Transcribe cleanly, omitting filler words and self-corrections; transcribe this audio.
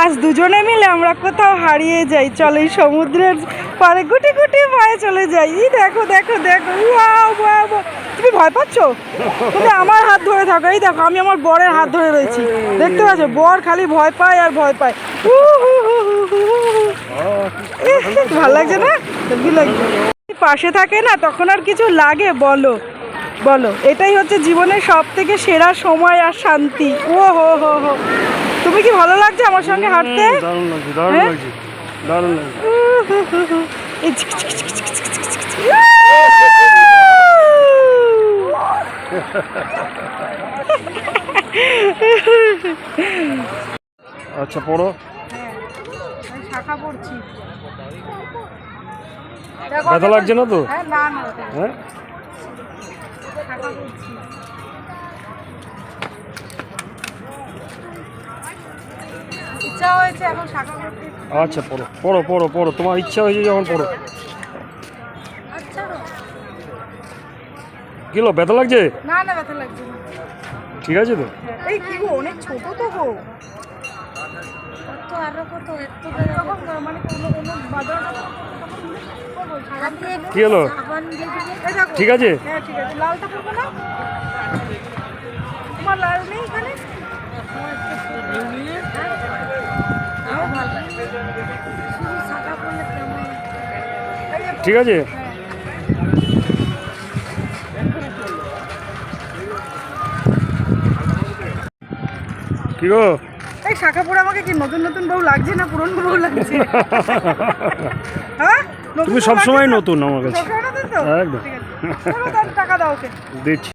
আজ দুজনে মিলে আমরা কোথাও হারিয়ে যাই। চলো এই সমুদ্রের পাড়ে গুটি গুটি পায়ে চলে যাই। দেখো দেখো দেখো, ওয়াও ওয়াও। তুমি ভয় পাচ্ছ? তুমি আমার হাত ধরে থাকো। এই দেখো আমি আমার বরের হাত ধরে রয়েছি, দেখতে পাচ্ছ? বর খালি ভয় পায় আর ভয় পায়। ভালো লাগছে না? পাশে থাকে না তখন আর কিছু লাগে? বলো বলো, এটাই হচ্ছে জীবনের সব থেকে সেরা সময় আর শান্তি। ও হো হো হো, তুমি কি ভালো লাগছে আমার সঙ্গে হাঁটতে? আচ্ছা পড়ো। শাখা পড়ছি। ব্যথা লাগছে না তো? হ্যাঁ ইচ্ছা হয়েছে এখন শাখা পড়তে। আচ্ছা পড়ো পড়ো পড়ো পড়ো, তোমার ইচ্ছা হয়েছে যখন পড়ো। আচ্ছা কি হলো, ব্যথা লাগছে? না না, ব্যথা লাগছে না। ঠিক আছে তো? এই কি গো, অনেক ছোট তো গো। কত আর কত এত মানে কোনো কোনো বাজার। কি হলো, ঠিক আছে? হ্যাঁ ঠিক আছে। লালটা করবো না? তোমার লাল নেই এখানে? ঠিক আছে। কি গো, এই শাখা পরে আমাকে কি নতুন নতুন বউ লাগছে না পুরনো বউ লাগছে? হ্যাঁ, তুমি সবসময় নতুন আমার কাছে। একদম। একদম টাকা দাও ওকে, দিচ্ছি।